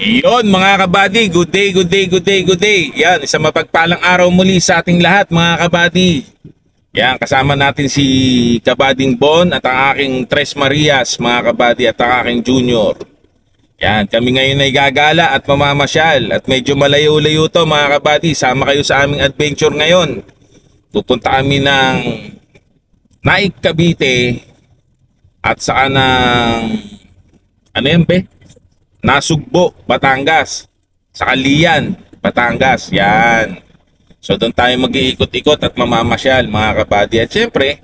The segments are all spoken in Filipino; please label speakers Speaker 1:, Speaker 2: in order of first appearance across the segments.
Speaker 1: Iyon mga kabady, good day, good day, good day, good day. Yan, isang mapagpalang araw muli sa ating lahat mga kabady. Yan, kasama natin si Kabading Bon at ang aking Tres Marias mga kabady at ang aking Junior. Yan, kami ngayon ay gagala at mamamasyal at medyo malayo-layo to mga kabady. Sama kayo sa aming adventure ngayon. Pupunta kami ng Naik, Cavite at saka ng ano yan be? Nasugbo, Batangas, sa Lian, Batangas, yan. So doon tayo mag-iikot-ikot at mamamasyal mga kabady. At syempre,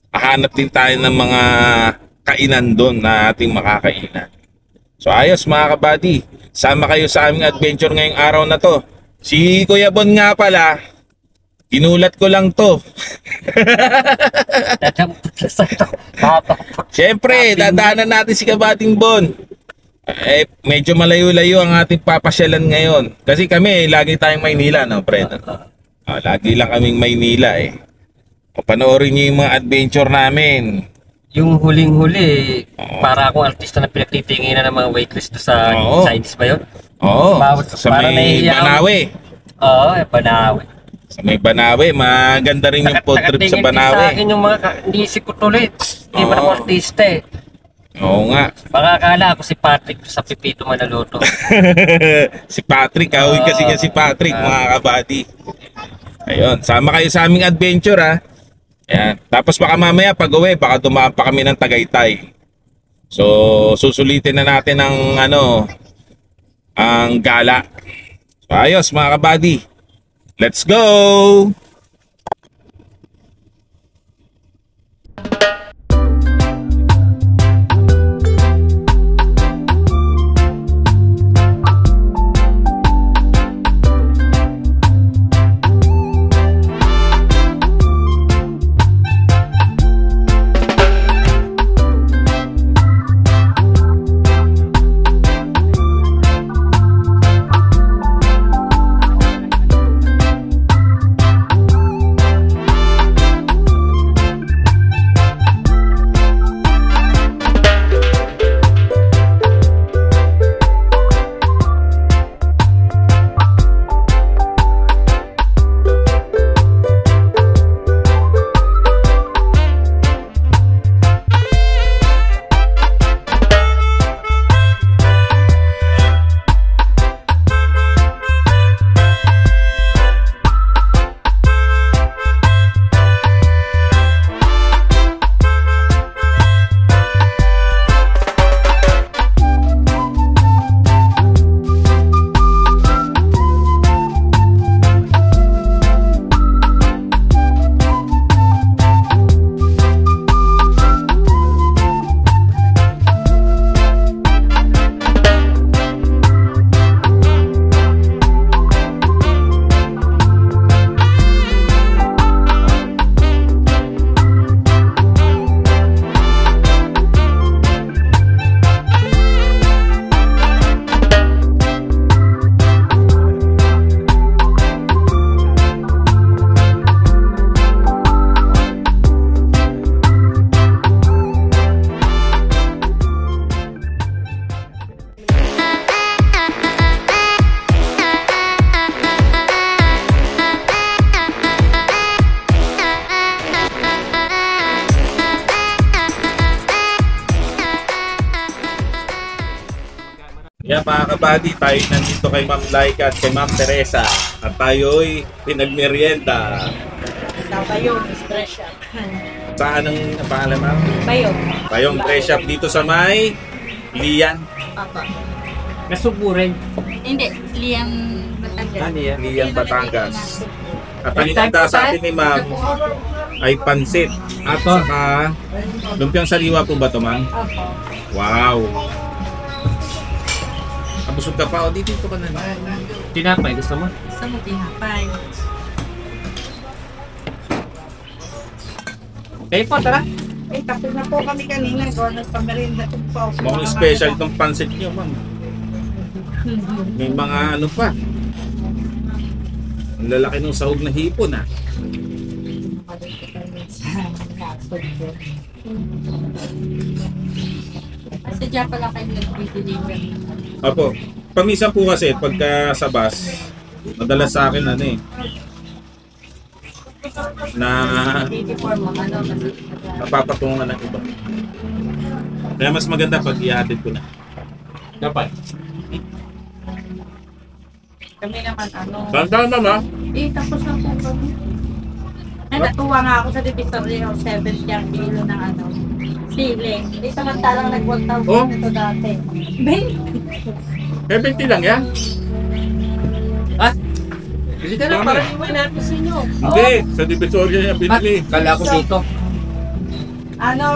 Speaker 1: hahanap din tayo ng mga kainan doon na ating makakainan. So ayos mga kabady, sama kayo sa aming adventure ngayong araw na to. Si Kuya Bon nga pala, ginulat ko lang to. Syempre, dadaanan natin si Kabading Bon. Medyo malayo-layo ang ating papasyalan ngayon. Kasi kami, lagi tayong Maynila, no, friend? Lagi lang kaming Maynila, eh. Panoorin niyo yung mga adventure namin.
Speaker 2: Yung huling-huli, para akong artista na pinagtitinginan ng mga waitlist sa Chinese ba yun?
Speaker 1: Oo, sa may Banawe.
Speaker 2: Oo, Banawe.
Speaker 1: Sa may Banawe, maganda rin yung food trip sa Banawe.
Speaker 2: Sa akin yung mga niisip ko tuloy. Hindi man ako artista, eh.
Speaker 1: Oo nga.
Speaker 2: Baka akala ako si Patrick sa Pipito Manaloto.
Speaker 1: Si Patrick, kawin kasi niya si Patrick mga kabady. Ayun, sama kayo sa aming adventure ha. Ayan. Tapos baka mamaya pag uwi, baka dumaan pa kami ng Tagaytay. So susulitin na natin ang ang gala. So ayos mga kabady. Let's go! Yan mga kabady, tayo nandito kay Ma'am Laika at kay Ma'am Teresa. At tayo'y pinagmerienda.
Speaker 3: Sa Bayong Dress Shop.
Speaker 1: Saan ang pangalan ma'am?
Speaker 3: Bayong.
Speaker 1: Bayong Dress Shop dito sa may Lian.
Speaker 3: Papa.
Speaker 2: Nasuburin.
Speaker 3: Hindi, Liang Batangas.
Speaker 1: Lian, Batangas. At ang inanda sa atin ni ma'am ay pansit. At saka lumpiang sariwa po ba ito ma'am?
Speaker 3: Opo.
Speaker 1: Wow! Busog ka pa o dito ka na.
Speaker 2: Tinapay, gusto mo?
Speaker 3: Gusto mo tinapay.
Speaker 2: Okay po, tara.
Speaker 3: Tapos na po kami kanina. Gawa nagpamerinda po.
Speaker 1: Mukhang special itong pansit nyo ma'am. May mga ano pa. Ang lalaki ng sahog na hipon ah.
Speaker 3: Sadya pala kayo nag-deliver.
Speaker 1: Apo, Pamisan po kasi pagka sa bus, madalas sa akin ano eh, na
Speaker 3: Uniform mo, ano, mas
Speaker 1: napapatungan ng iba. Kaya mas maganda pag i-attend ko na.
Speaker 2: Dapat.
Speaker 3: kami naman, ano.
Speaker 1: Tandaan mama.
Speaker 3: Tapos na po kami. Ay, natuwa nga ako sa Divisoria, 70 ang kilo ng ano, sili. Samantalang nag-1,000
Speaker 1: Oh.
Speaker 3: ito dati. Ben,
Speaker 1: 70 lang yan?
Speaker 2: Ah? Kasi ka na,
Speaker 1: Dami.
Speaker 2: parang iwan natin sa inyo.
Speaker 1: Hindi, sa Divisoria niya binili.
Speaker 2: Kala ko dito.
Speaker 3: ano,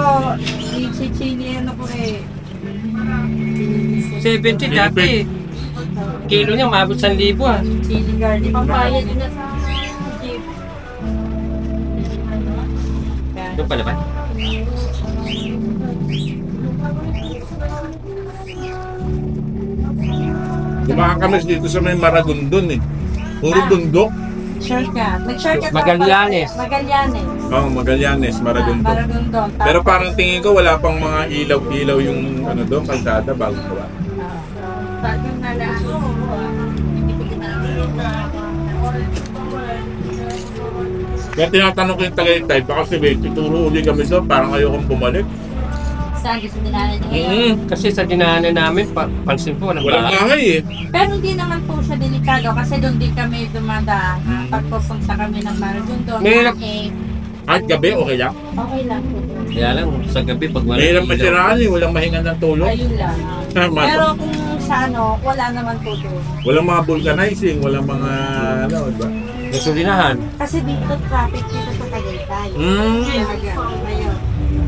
Speaker 3: si chili, ano ko eh.
Speaker 2: 70 dati. Kilo niya, maabot 1,000 ah.
Speaker 3: Chili garlic. Pambayad na sa jeep.
Speaker 2: Doon pala ba?
Speaker 1: Dumaan kami dito sa may Maragondon eh. Puro bundok.
Speaker 3: Shortcut. Nag-shortcut ako.
Speaker 2: Magallanes.
Speaker 3: Magallanes.
Speaker 1: Oh, Magallanes, Maragondon.
Speaker 3: Maragondon.
Speaker 1: Pero parang tingin ko wala pang mga ilaw-ilaw yung ano doon, kalsada bago gawa.
Speaker 3: Bago na lang.
Speaker 1: Kaya tinatanong ko yung Tagaytay, baka si Betty, turo uli kami doon, parang ayokong bumalik.
Speaker 3: Saan gusto nila niya?
Speaker 2: Kasi sa dinaanan namin, pansin ko, walang
Speaker 1: Walang
Speaker 2: bahay.
Speaker 1: bahay eh.
Speaker 3: Pero hindi naman po siya delikado kasi doon din kami dumadaan. Pagpupunta kami ng Maragondon.
Speaker 2: Mahirap.
Speaker 1: At gabi, okay lang.
Speaker 3: Okay lang po.
Speaker 2: Kaya lang, sa gabi, pag wala
Speaker 1: Mahirap
Speaker 2: ilaw.
Speaker 1: masiraan eh, walang mahinga ng tulog.
Speaker 3: Ayun lang. Pero kung sa ano, wala naman po doon.
Speaker 1: Walang mga vulcanizing, walang mga ano, diba?
Speaker 2: Gasolinahan.
Speaker 3: Kasi dito traffic dito sa Tagaytay.
Speaker 1: Hmm.
Speaker 3: Ngayon.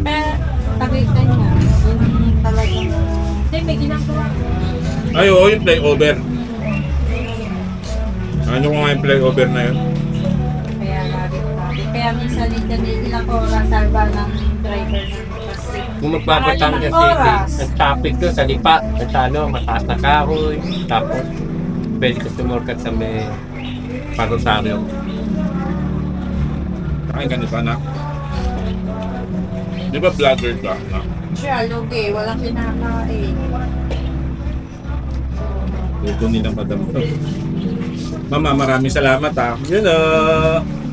Speaker 3: Pero Tagaytay nga, yun talagang... Hindi, may ginagawa.
Speaker 1: Ay, oo, yung flyover. Ano ko nga yung flyover na yun?
Speaker 3: Kaya lagi traffic. Kaya minsan ilang oras salba ng driver ng kasi.
Speaker 2: Kung magbabatang
Speaker 3: Ilang
Speaker 2: kasi,
Speaker 3: oras?
Speaker 2: ang traffic doon sa lipa, sa ano, mataas na kahoy, tapos pwede ka sumurkat sa may Parosaryo.
Speaker 1: Kain ka nito, anak. Di ba vlogger ka? No?
Speaker 3: Siya, lugi. Walang pinakain.
Speaker 1: Luto nila madam to. Mama, maraming salamat ha. Yun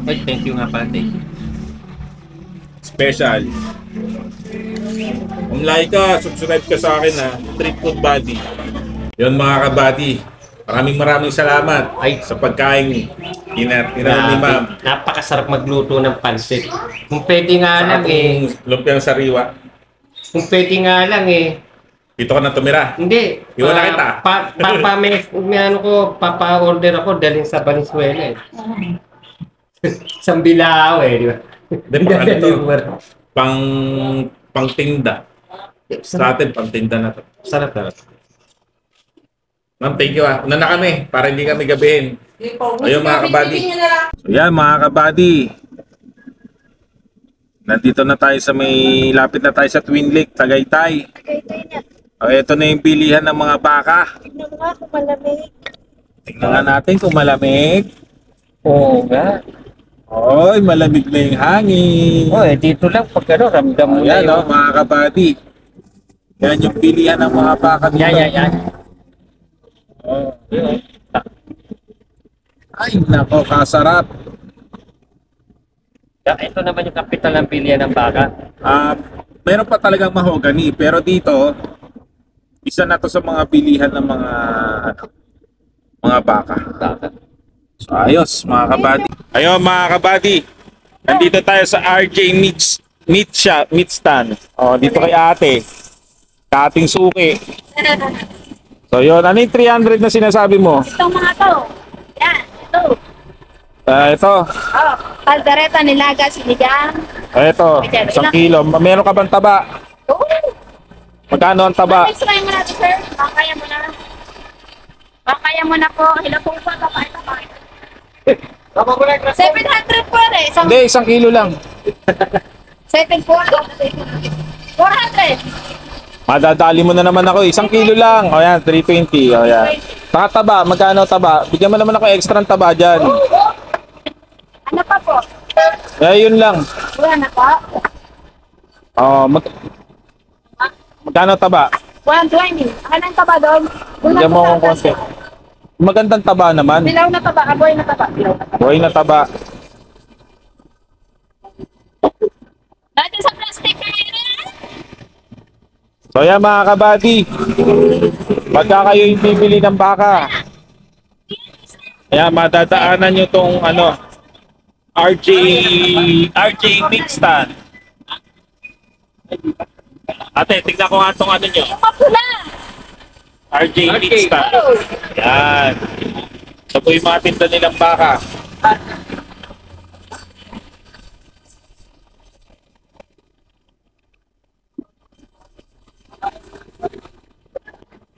Speaker 2: Ay, thank you nga pala, thank you.
Speaker 1: special. Kung like ka, subscribe ka sa akin ha. Street Food Buddy. Yun mga kabady. Maraming salamat sa pagkain inat ni ma'am.
Speaker 2: Napakasarap magluto ng pansit. Kung pwede nga lang eh.
Speaker 1: Lumpiang sariwa.
Speaker 2: Kung pwede nga lang eh.
Speaker 1: Dito ka na tumira.
Speaker 2: Hindi.
Speaker 1: Iwala kita.
Speaker 2: Papa-order ako dalhin sa Valenzuela eh. Sa Bilao eh, di ba?
Speaker 1: Then, ano to? Pang tinda. Sa atin, pang tinda na to.
Speaker 2: Sarap na.
Speaker 1: Ma'am, thank you ah. Una na kami para hindi kami gabihin. Ayun mga kabady. So yan mga kabady. Nandito na tayo sa may lapit na tayo sa Twin Lake, Tagaytay.
Speaker 4: Tagaytay na.
Speaker 1: O ito na yung bilihan ng mga baka.
Speaker 4: Tignan mo nga kung malamig.
Speaker 1: Tingnan nga natin kung malamig.
Speaker 2: Oo nga.
Speaker 1: Oy, malamig na yung hangin.
Speaker 2: Oh, eh, dito lang pag ano, ramdam mo na
Speaker 1: Ayan o, mga kabady. Yan yung bilihan ng mga baka dito.
Speaker 2: Yan.
Speaker 1: Oh. Ay, nako, kasarap.
Speaker 2: Ito naman yung kapital ng bilihan ng baka.
Speaker 1: Meron pa talagang mahogany, pero dito, isa na to sa mga bilihan ng mga baka. So, ayos, mga kabady. Ayun, mga kabady. Nandito tayo sa RJ Meat Stand. Oh, dito kay ate. Kating suki. So, yun. Ano yung 300 na sinasabi mo?
Speaker 4: Itong mga to. Yan. Ito.
Speaker 1: Ito.
Speaker 4: Oh, kaldereta nilaga, sinigang.
Speaker 1: Ito. 1 kilo. Meron ka bang taba?
Speaker 4: Oo.
Speaker 1: Magkano ang taba?
Speaker 4: Try mo na ito, sir. Makaya mo na. Makaya mo na po. Hila po po. Tapay. 700 po rin.
Speaker 1: Hindi, 1 kilo lang.
Speaker 4: 7 po. 400.
Speaker 1: Madadali mo na naman ako. 1 kilo lang. O yan, 320. O yan. Saka taba, magkano taba? Bigyan mo naman ako extra taba dyan.
Speaker 4: Ano pa po?
Speaker 1: Yun lang.
Speaker 4: Wala na po.
Speaker 1: Magkano taba?
Speaker 4: 120. Anong taba doon?
Speaker 1: Bigyan mo akong konti. Magandang taba naman.
Speaker 4: Dilaw na taba, aboy na taba. Dilaw na taba.
Speaker 1: Buhay na taba.
Speaker 4: Dati sa plastic na yun.
Speaker 1: So yan mga kabady, pagka kayo yung bibili ng baka, ayan, madadaanan nyo tong ano, RJ Meat Stand. Ate, tignan ko nga tong ano nyo,
Speaker 4: Yung mapula.
Speaker 1: RJ Meat Stand. Yan. Ito po yung mga tinda nilang baka.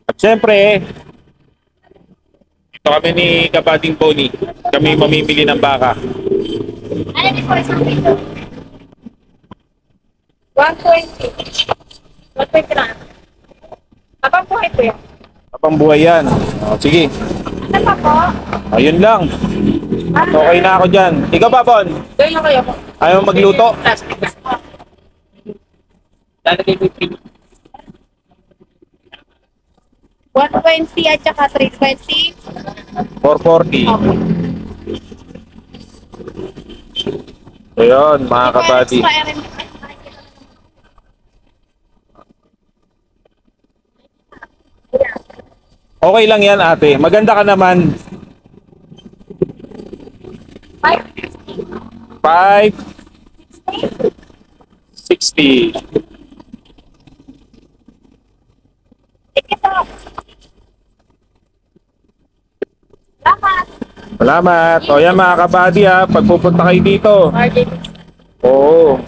Speaker 1: At syempre, ito kami ni Kabading Bonnie. Kami mamimili ng baka.
Speaker 4: Ano din po isang kilo? 120. 120 lang. Abang buhay po yan.
Speaker 1: Kapang buhay yan. O, sige.
Speaker 4: Ano pa po?
Speaker 1: Ayun lang. Okay na ako dyan. Ikaw ba, Bon?
Speaker 4: Doon lang kayo po.
Speaker 1: Ayaw magluto?
Speaker 4: Plastic na.
Speaker 2: Lalagay ko yung
Speaker 4: 120 at saka 320.
Speaker 1: 440.
Speaker 4: Okay.
Speaker 1: Ayun, mga kabady.
Speaker 4: Extra rin.
Speaker 1: Okay lang yan, ate. Maganda ka naman. 560.
Speaker 4: Salamat.
Speaker 1: Salamat. O yan mga kabady ha, pagpupunta kayo dito.
Speaker 4: RJ.
Speaker 1: Oo.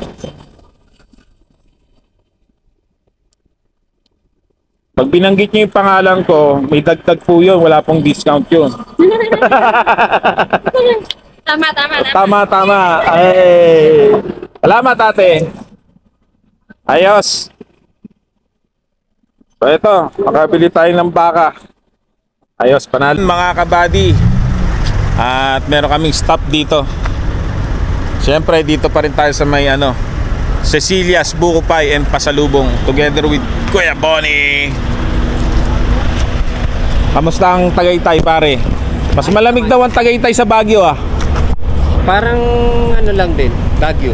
Speaker 1: Pag binanggit niyo yung pangalan ko, may dagdag po yun. Wala pong discount yun.
Speaker 4: Tama, tama, tama.
Speaker 1: Tama, tama. Ay. Salamat, ate. Ayos. So ito, makabili tayo ng baka. Ayos, panalo. Mga kabady. At meron kaming stop dito. Siyempre, dito pa rin tayo sa may ano, Cecilia's Buko Pie and Pasalubong together with Kuya Bonnie. Kamusta ang Tagaytay, pare? Mas malamig daw ang Tagaytay sa Baguio ah.
Speaker 2: parang ano lang din, Baguio.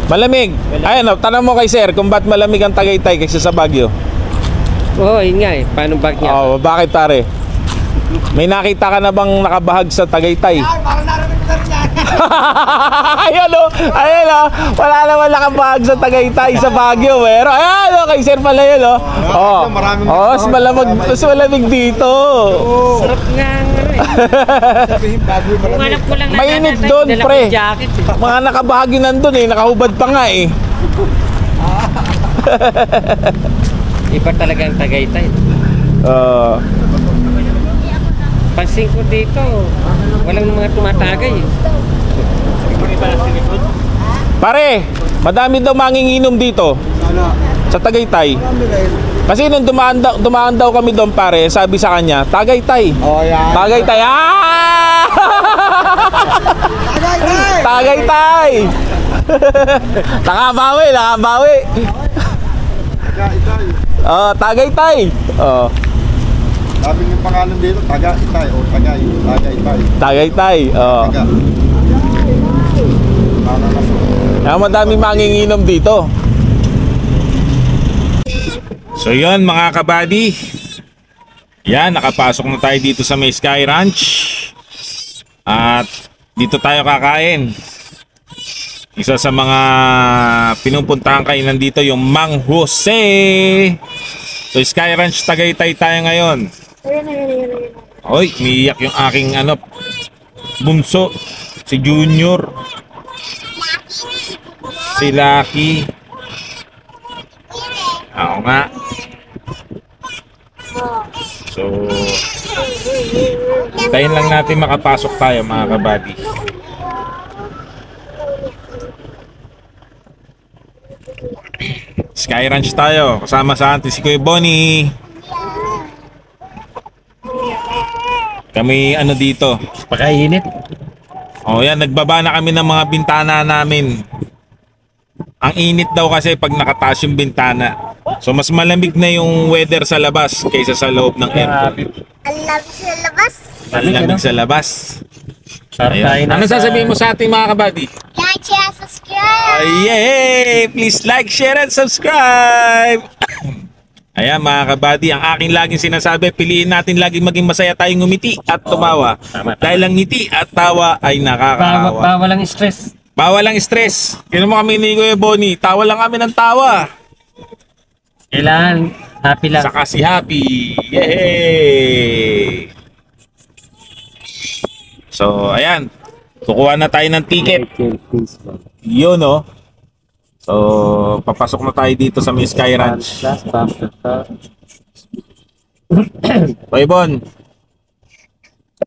Speaker 1: Malamig. Ayun, tanong mo kay sir kung ba't malamig ang Tagaytay kaysa sa Baguio.
Speaker 2: Oo, yun nga eh. Paano bag niya?
Speaker 1: Oh, bakit pare? May nakita ka na bang nakabahag sa Tagaytay? Ayun o, ayun o. Wala naman nakabahag sa Tagaytay sa Baguio. Pero ayun o, kay sir pala yun o. Oh, mas malamig dito.
Speaker 2: Sarap nga ang ano eh. Kung alam ko lang na
Speaker 1: Mainit
Speaker 2: nanatay,
Speaker 1: doon,
Speaker 2: dala ko
Speaker 1: pre.
Speaker 2: yung jacket eh.
Speaker 1: Mga nakabahag yun nandun eh. Nakahubad pa nga eh.
Speaker 2: Iba talaga ang Tagaytay. Pansin ko dito, walang mga tumatagay eh.
Speaker 1: Pare, madami daw manginginom dito sa Tagaytay. Kasi nung dumaan daw kami doon, pare, sabi sa kanya, Tagaytay.
Speaker 5: Oh, yeah.
Speaker 1: Tagaytay. Ah! Tagaytay. Nakabawi. Oh, Tagaytay. Oh,
Speaker 5: Sabi yung pangalan dito, Taga-Itay o Taga-Itay.
Speaker 1: Tagaytay. Oh.
Speaker 5: Taga.
Speaker 1: Kaya madami manginginom dito. So yun mga kabady. Yan, nakapasok na tayo dito sa may Sky Ranch. At dito tayo kakain. Isa sa mga pinupuntahan kainan dito yung Mang Jose. So Sky Ranch Tagaytay tayo ngayon. Oy, umiiyak yung aking bunso, si Junior, si Lucky. Oo nga. So, tayin lang natin makapasok tayo mga kabady. Sky Ranch tayo, kasama sa atin si Kuya Bonnie. Kami dito.
Speaker 2: Pakainit.
Speaker 1: Oh, yan, nagbaba na kami ng mga bintana namin. Ang init daw kasi pag nakataas yung bintana. So mas malamig na yung weather sa labas kaysa sa loob ng aircon.
Speaker 6: Ang love sa labas.
Speaker 1: Malamig sa labas.
Speaker 2: Ayun.
Speaker 1: Ano sasabihin mo sa ating mga kabady?
Speaker 6: Like, share, subscribe.
Speaker 1: Yay! Please like, share, and subscribe! Ayan mga kabady, ang aking laging sinasabi, piliin natin laging maging masaya tayong ngumiti at tumawa.
Speaker 2: Tama.
Speaker 1: Dahil ang ngiti at tawa ay nakakaawa.
Speaker 2: Bawal ang stress.
Speaker 1: Bawal ang stress. Kino mo kami ni Kuya Bonnie, tawa lang kami ng tawa.
Speaker 2: Kailangan happy lang.
Speaker 1: Saka si Happy. Yay! So, ayan. Kukuha na tayo ng ticket. Yun, oh. So, papasok na tayo dito sa may Sky Ranch. Oy, Bon.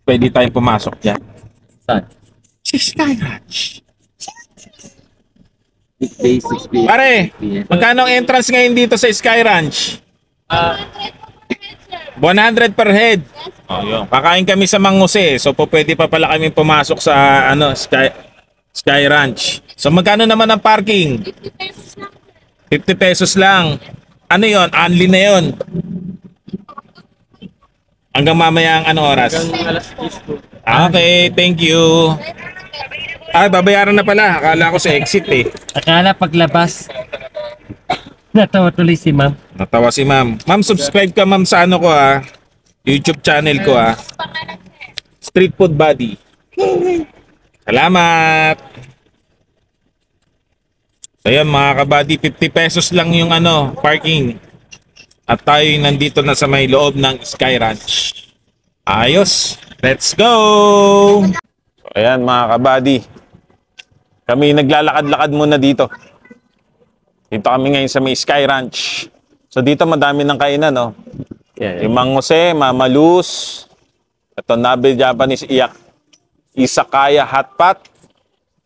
Speaker 1: Pwede tayong pumasok dyan.
Speaker 2: Saan?
Speaker 1: Si Sky Ranch.
Speaker 2: 6 days, 6 days.
Speaker 1: Pare, magkano ang entrance ngayon dito sa Sky Ranch? 100 per head. Oh, yun. Kakain kami sa Mang Jose. So, pwede pa pala kami pumasok sa Sky Ranch. So, magkano naman ang parking? 50 pesos lang. Ano yon? Only na yon. Hanggang mamaya ang ano oras?
Speaker 2: Alas 10
Speaker 1: Okay, thank you. Ay, babayaran na pala. Akala ko sa exit eh.
Speaker 2: Akala paglabas. Natawa tuloy si ma'am.
Speaker 1: Natawa si ma'am. Ma'am, subscribe ka ma'am sa ano ko ha. YouTube channel ko ha. Street Food Buddy. Salamat. So yan mga kabady, 50 pesos lang yung ano, parking. At tayo nandito na sa may loob ng Sky Ranch. Ayos. Let's go! So ayan mga kabady. Kami naglalakad-lakad muna dito. Dito kami ngayon sa may Sky Ranch. So dito madami ng kainan, no?
Speaker 2: Yeah.
Speaker 1: Yung Mang Jose, Mama Luz, ito Nabe Japanese Isakaya Hot Pot.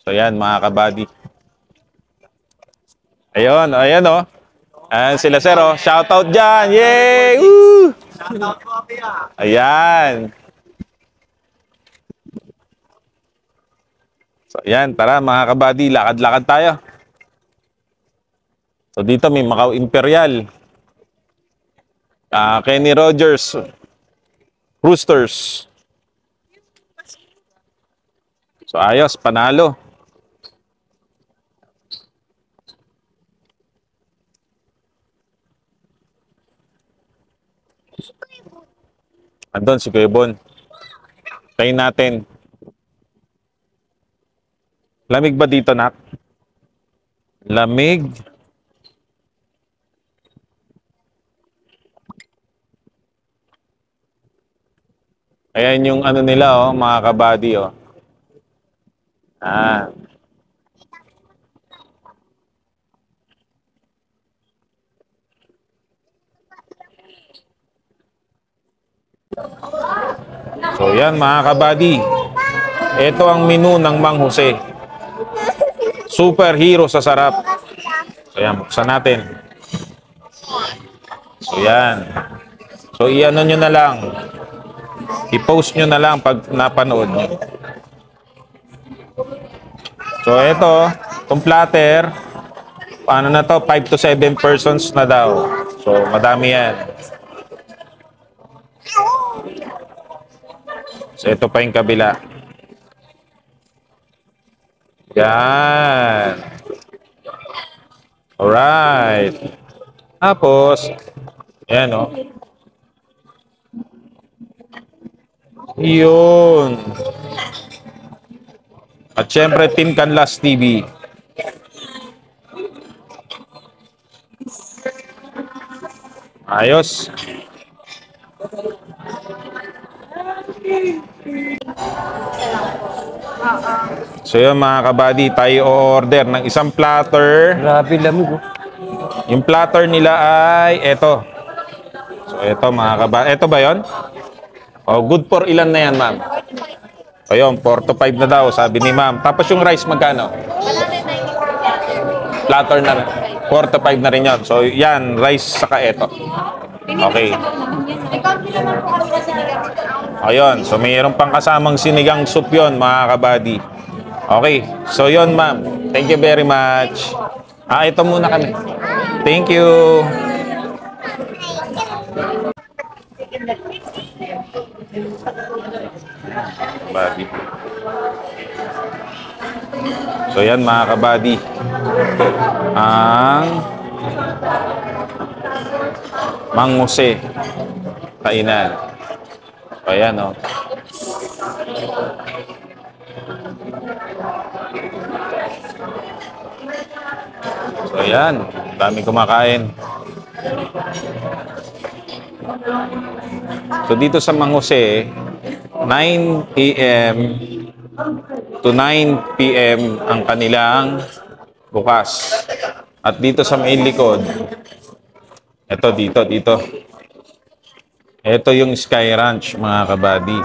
Speaker 1: So yan mga kabady. Ayun, ayan oh. Ayan sila sir oh. Shoutout dyan. Yay! Woo! Ayan. So ayan, tara mga kabady, lakad-lakad tayo. So dito may Macau Imperial. Kenny Rogers. Roosters. So ayos, panalo. Andun si Kuya Bon. Tayo natin. Lamig ba dito, Nak? Lamig. Ayan yung ano nila, oh, mga kabady, oh. So yan mga kabady. Ito ang menu ng Mang Jose. Superhero sa sarap. So yan, buksan natin. So yan. So i-ano nyo na lang. I-post nyo na lang pag napanood nyo. So ito, itong platter, paano na to? 5 to 7 persons na daw. So madami yan. So ito pa yung kabila. Yan. Alright. Tapos, yan o. Yun. At syempre, Team Canlas TV. Ayos. So yun mga kabady, tayo o-order ng isang platter.
Speaker 2: Grabe lamig oh.
Speaker 1: Yung platter nila ay eto. So eto mga kabady. Eto ba yun? Oh, good for ilan na yan, ma'am? O yun, 4 to 5 na daw, sabi ni ma'am. Tapos yung rice magkano? Platter na rin. 4 to 5 na rin yun. So yan, rice saka eto. Okay. Ayun, so mayroon pang kasamang sinigang soup yun, mga kabady. Okay, so yun ma'am. Thank you very much. Ito muna kami. Thank you. Kabady. So yan mga kabady. Ang Mang Jose kainan. Ayan o. So ayan, dami kumakain. So dito sa Mang Jose, 9 a.m. to 9 p.m. ang kanilang bukas. At dito sa main likod, dito. Ito yung Sky Ranch, mga kabady.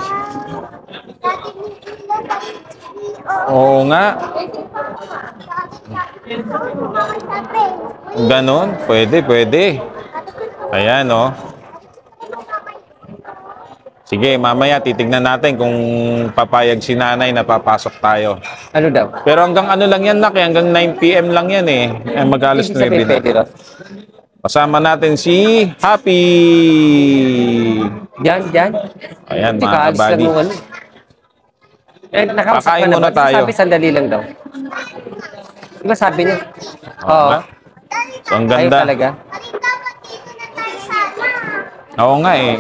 Speaker 1: Oo nga. Ganon? Pwede. Ayan, oh. Sige, mamaya titignan natin kung papayag si nanay na papasok tayo.
Speaker 2: Ano daw?
Speaker 1: Pero hanggang ano lang yan, Nak, hanggang 9 p.m. lang yan eh. Mag-alas 9 na. Kasama natin si Happy.
Speaker 2: Diyan.
Speaker 1: Ayan,
Speaker 2: Hindi,
Speaker 1: mga
Speaker 2: kaalis lang
Speaker 1: kabady.
Speaker 2: yung ano. Nakausap
Speaker 1: Kakain
Speaker 2: ka na
Speaker 1: muna
Speaker 2: ba?
Speaker 1: tayo.
Speaker 2: Sabi, sandali lang daw. Diba sabi niya?
Speaker 1: Oo nga. So, ang
Speaker 2: Ayaw
Speaker 1: ganda.
Speaker 2: talaga.
Speaker 1: Oo nga eh.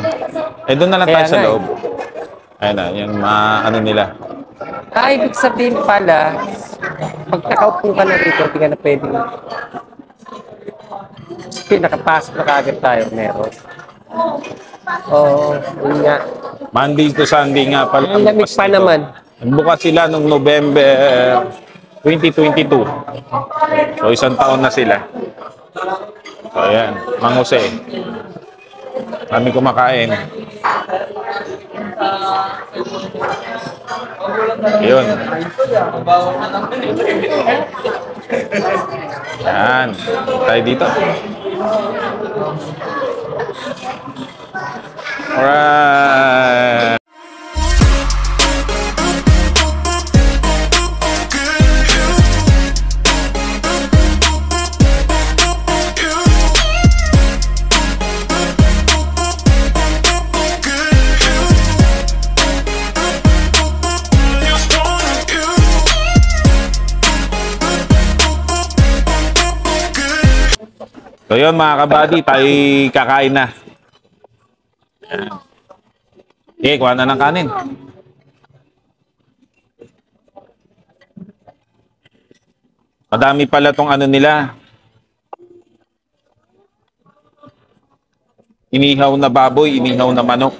Speaker 1: Doon na lang
Speaker 2: Kaya
Speaker 1: tayo sa
Speaker 2: nga eh.
Speaker 1: loob. Ayan na, yung ano nila.
Speaker 2: Ibig sabihin pala, pag nakaupo ka na rito, hindi ka na pwede. Nakapasok na kaagad tayo, meron. Oo, yun nga.
Speaker 1: Monday to Sunday nga pala.
Speaker 2: Ang lamig
Speaker 1: bukas
Speaker 2: pa
Speaker 1: nito.
Speaker 2: naman.
Speaker 1: Bukas sila noong November 2022. So, isang taon na sila. So, ayan. Mang Jose. Kami kumakain. Yun. Yan. Tayo dito. Alright. So yun mga kabady, tayo kakain na. Yan. Okay, kuha na ng kanin. Madami pala tong ano nila. Inihaw na baboy, inihaw na manok.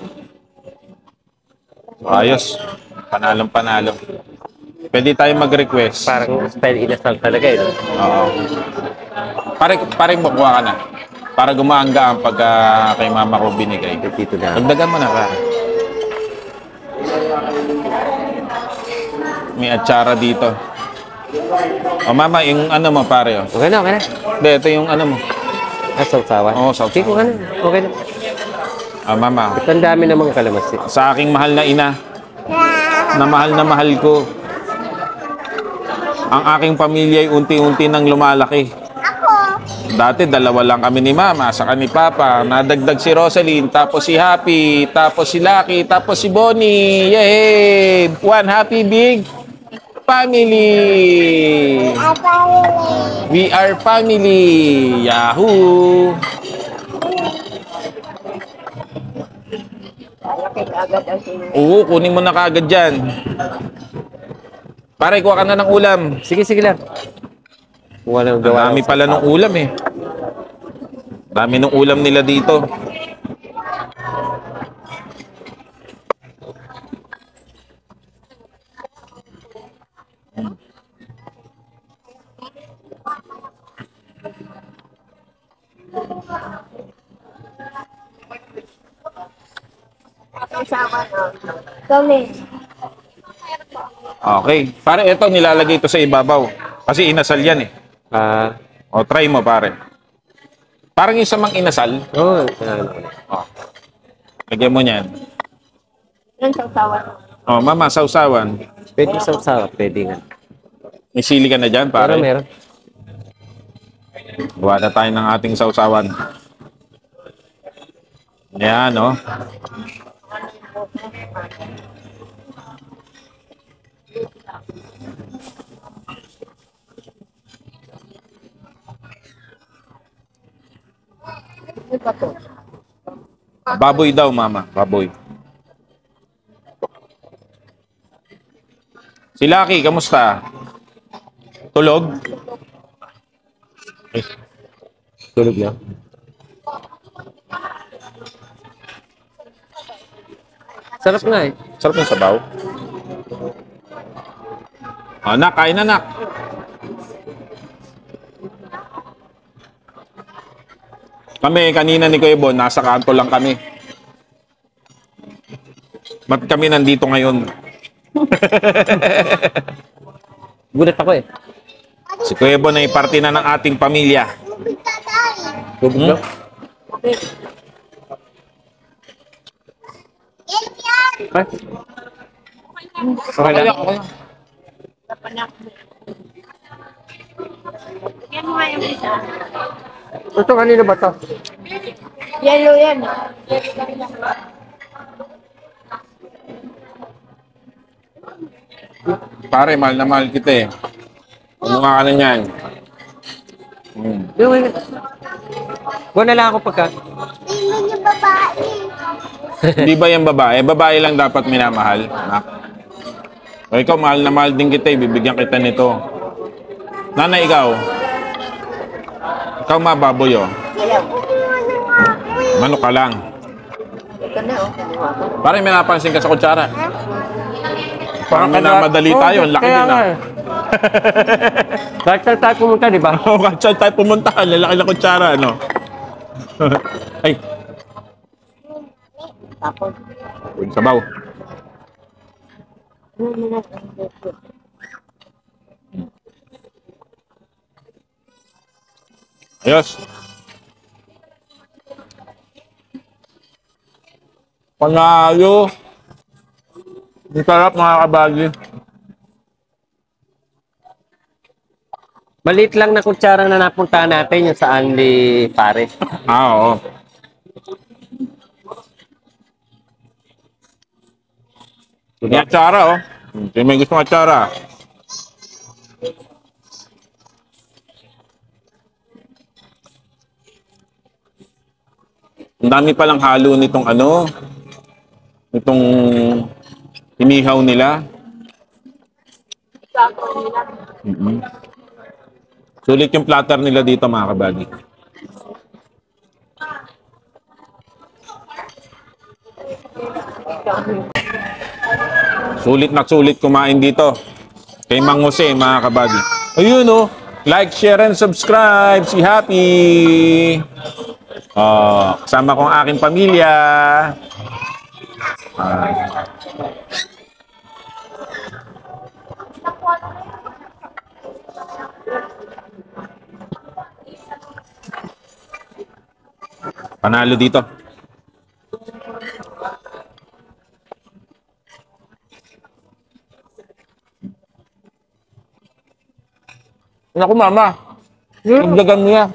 Speaker 1: So, ayos. Panalong panalo. Pwede tayo mag-request.
Speaker 2: Parang style inasal talaga eh.
Speaker 1: Oo. Pare makuha ka na. Para gumaangga ang pagka kay mama ko binigay.
Speaker 2: Dito na.
Speaker 1: Dagdagan mo na, pare. May atsara dito. O mama, yung ano mo, pare. Oh.
Speaker 2: Okay na.
Speaker 1: Hindi, ito yung ano mo.
Speaker 2: Sausawan.
Speaker 1: Oo, sausawan.
Speaker 2: Sige ko ka na. Okay na.
Speaker 1: Mama,
Speaker 2: Ang dami namang kalamansi.
Speaker 1: sa aking mahal na ina, na mahal ko, ang aking pamilya ay unti-unti nang lumalaki. Dati dalawa lang kami ni Mama, saka ni Papa. Nadagdag si Rosaline, tapos si Happy, tapos si Lucky, tapos si Bonnie. Yay! One happy big family. We are family. Yahoo! Oo, kunin mo na kagad dyan. Pare, kuha ka na ng ulam.
Speaker 2: Sige lang. Walang
Speaker 1: Ang
Speaker 2: gawa.
Speaker 1: dami pala ng ulam eh. Dami ng ulam nila dito. Okay. Pare, ito nilalagay ito sa ibabaw. Kasi inasal yan eh. O, try mo pare. Parang yung sa mang inasal.
Speaker 2: Oo.
Speaker 1: O. Lagyan mo niyan.
Speaker 4: Yung sausawan.
Speaker 1: O, mama, sausawan.
Speaker 2: Pwede sausawa. Pwede nga.
Speaker 1: May sili ka na dyan, pare.
Speaker 2: Meron.
Speaker 1: Gawa na tayo ng ating sausawan. Ayan, no? Baboy daw, mama. Baboy. Si Lucky, kamusta? Tulog? Eh, tulog na.
Speaker 2: Sarap nga eh.
Speaker 1: Sarap yung sabaw. Anak, kain na, anak. Kami, kanina ni Kuya Bon, nasa kanto lang kami. Ba't kami nandito ngayon?
Speaker 2: Gulat ako eh.
Speaker 1: Si Kuya Bon ay parte na ng ating pamilya.
Speaker 2: Bubog daw. Ay. Okay lang.
Speaker 4: Yan mo nga yung isa.
Speaker 2: Ito kanino ba to?
Speaker 4: Yellow yan.
Speaker 1: Pare, mahal na mahal kita eh. Mukha ka na niyan.
Speaker 2: Buwan na lang ako pagka.
Speaker 6: Tingnan yung babae.
Speaker 1: Hindi ba yung babae? Babae lang dapat minamahal. Anak. O ikaw, mahal na mahal din kita eh. Bibigyan kita nito. Nanay, ikaw. Ikaw mababoy oh. Manok ka lang. Pare, may napansin ka sa kutsara. Parang minamadali tayo. Ang laki din ah.
Speaker 2: Kahit saan tayo pumunta, di ba?
Speaker 1: Oo, kahit saan tayo pumunta. Lalaki na kutsara, ano? Ay. Sabaw. Ayos. Panalo. Ang sarap mga kabagi.
Speaker 2: Maliit lang na kutsara na napunta natin yung sa Andy Pare.
Speaker 1: Oo. Yung atsara, oh. Yung may gusto ng atsara. Ang dami palang halo nitong ano, nitong inihaw nila. Sulit yung platter nila dito mga kabagi. Sulit na sulit kumain dito. Kay Mang Jose mga kabagi. Ayun oh, like, share, and subscribe. Si Happy. Kasama ko ang aking pamilya. Panalo dito. Naku mama, nagdagan mo yan.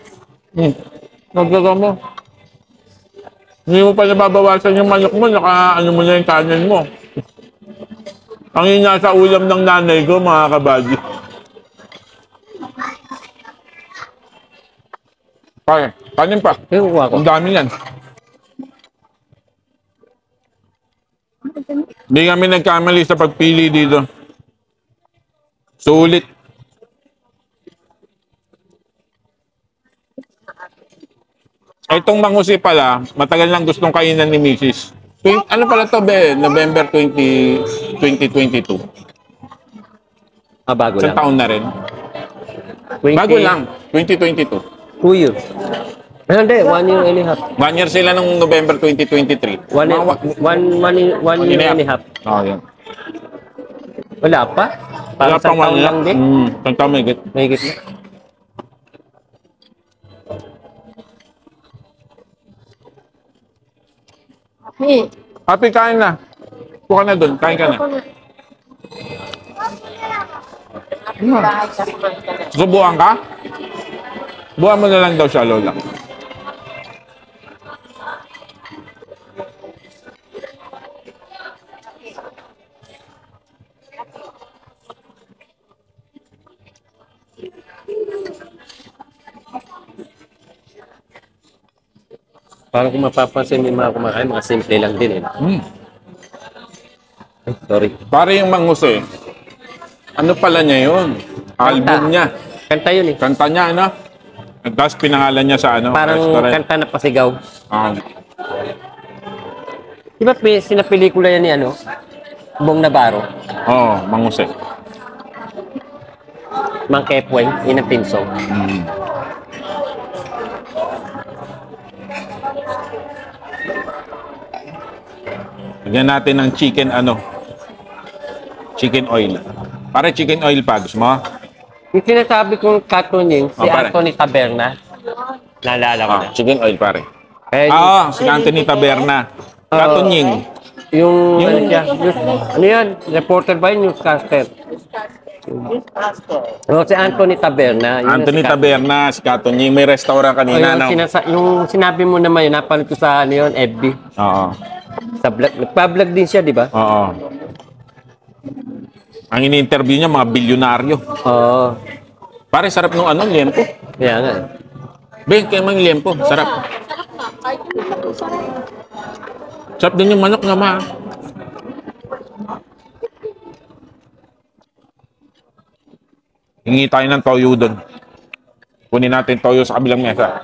Speaker 1: Nagdagan mo. Hindi mo pa nababawasan yung manok mo, naka ano mo na yung kanin mo. Ang yun nasa ulam ng nanay ko, mga kabady. Kaya, kanin pa. Ang dami yan. Hindi kami nagkamali sa pagpili dito. Sulit. Itong Mang Jose pala, matagal lang gustong kainan ni Mrs. Ano pala to be? November 2022.
Speaker 2: Bago
Speaker 1: Isang
Speaker 2: lang.
Speaker 1: taon na rin.
Speaker 2: 20,
Speaker 1: Bago lang, 2022.
Speaker 2: 2 years. Hindi, 1 year and a half.
Speaker 1: 1 year sila nung November 2023.
Speaker 2: One year and a half.
Speaker 1: Oh, yan.
Speaker 2: Wala pa?
Speaker 1: Wala
Speaker 2: Parang isang taon lang din.
Speaker 1: Isang taon may git.
Speaker 2: May higit na.
Speaker 1: Happy, kain na. Buka na doon, kain ka na. Subuhan ka? Buwan mo na lang daw siya, Lola.
Speaker 2: Parang kung mapapansin yung mga kumakain, mga simple lang din eh. Ay, sorry.
Speaker 1: Pare yung Mang Jose. Ano pala niya yun? Album niya.
Speaker 2: Kanta yun eh.
Speaker 1: Kanta niya, ano? At tapos pinangalan niya sa ano?
Speaker 2: Parang
Speaker 1: restaurant.
Speaker 2: kanta na pasigaw.
Speaker 1: Ah.
Speaker 2: Di ba sinapelikula yan ni ano? Bong Navarro.
Speaker 1: Oo, Mang Jose.
Speaker 2: Mang Kepweng, yun ang pinso.
Speaker 1: Lagyan natin ng chicken chicken oil. Pare, chicken oil pa. Gusto mo?
Speaker 2: Yung sinasabi kong katunying, si
Speaker 1: pare.
Speaker 2: Anthony Taberna. Naalala ko na.
Speaker 1: Chicken oil, pare.
Speaker 2: Eh,
Speaker 1: Si Anthony Taberna. Katunying.
Speaker 2: yung ano siya? Ano yan? Reporter ba yun? Newscaster. Si Anthony Taberna. Yun
Speaker 1: Anthony Taberna, si Katunying. May restaurant kanina, no?
Speaker 2: Yung sinabi mo naman yun, napanood ko sa ano yun, FB.
Speaker 1: Oo.
Speaker 2: Sa vlog. Nagpa-vlog din siya, di ba?
Speaker 1: Oo. Ang ini-interview niya, mga bilyonaryo.
Speaker 2: Oo.
Speaker 1: Pare, sarap nung liempo.
Speaker 2: Kaya nga.
Speaker 1: Ben, kaya mang liempo. Sarap. Sarap din yung manok na ma. Hingi tayo ng toyo doon. Kunin natin toyo sa kabilang mesa.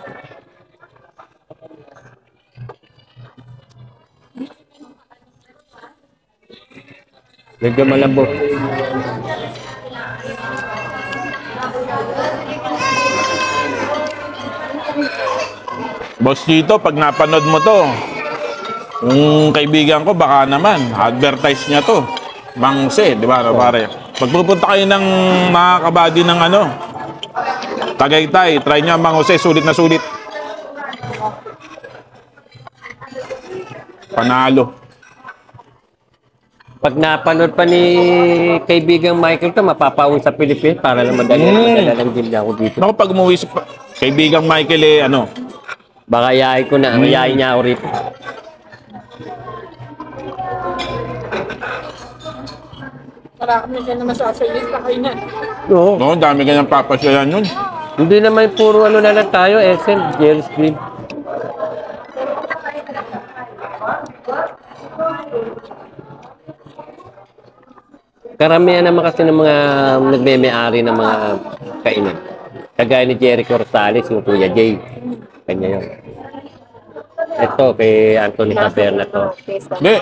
Speaker 2: Medyo malambot.
Speaker 1: Boss Tito, pag napanood mo to, yung kaibigan ko, baka naman, advertise niya to. Mang Jose, di ba, pare? Pag pupunta kayo ng mga kabady ng Tagaytay, try niyo ang Mang Jose, sulit na sulit. Panalo.
Speaker 2: Pag napanood pa ni kaibigang Michael to, mapapauwi sa Pilipinas para lang madala lang din ako dito.
Speaker 1: Naku, pag umuwi sa kaibigang Michael,
Speaker 2: Baka yaay ko na, yaay niya ako rito.
Speaker 3: Marami ka naman sasayin pa kayo na.
Speaker 2: Oo.
Speaker 1: no, dami kanyang papasyalan yun.
Speaker 2: Hindi naman puro ano na lang tayo, SM, Jerry's Dream. Karamihan naman kasi ng mga nagme-may-ari ng mga kainan. Kagaya ni Jericho Rosales, yung Kuya Jay. Kanya yun. Ito, kay Anthony Taberna to.
Speaker 1: Hindi.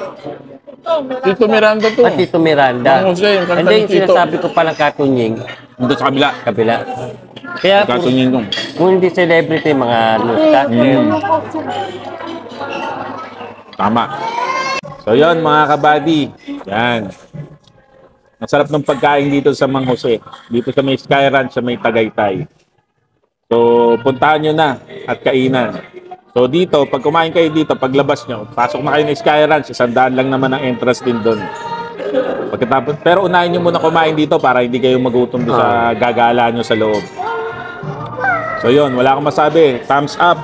Speaker 1: Tito Miranda to.
Speaker 2: At Tito Miranda.
Speaker 1: Mang Jose, yung kanta
Speaker 2: Hindi,
Speaker 1: ni
Speaker 2: yung
Speaker 1: Tito.
Speaker 2: sinasabi ko palang katunying,
Speaker 1: Doon sa kabila.
Speaker 2: kabila. Kaya
Speaker 1: Katunying dong.
Speaker 2: kung hindi celebrity, mga newscaster.
Speaker 1: Tama. So yun, mga kabady. Yan. Ang sarap ng pagkain dito sa Mang Jose. Dito sa may Sky Ranch, sa may Tagaytay. So, puntahan nyo na at kainan. So dito, pag kumain kayo dito, paglabas nyo, pasok na kayo ng Sky Ranch, 100 lang naman ang entrance din doon. Pagkatapos, pero unahin nyo muna kumain dito para hindi kayo magutom doon sa gagala nyo sa loob. So yun, wala akong masabi. Thumbs up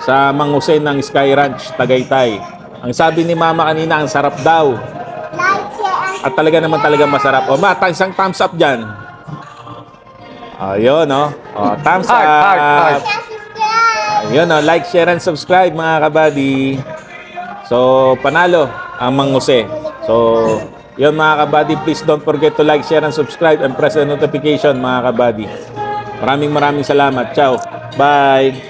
Speaker 1: sa Mang Jose ng Sky Ranch, Tagaytay. Ang sabi ni Mama kanina, ang sarap daw. At talaga naman talaga masarap. O ma, isang thumbs up dyan. Ayun, no? O, thumbs up.
Speaker 2: Heart.
Speaker 1: Ayun, no? Like, share, and subscribe, mga kabady. So, panalo ang Mang Jose. So, yun, mga kabady, please don't forget to like, share, and subscribe, and press the notification, mga kabady. Maraming salamat. Ciao. Bye.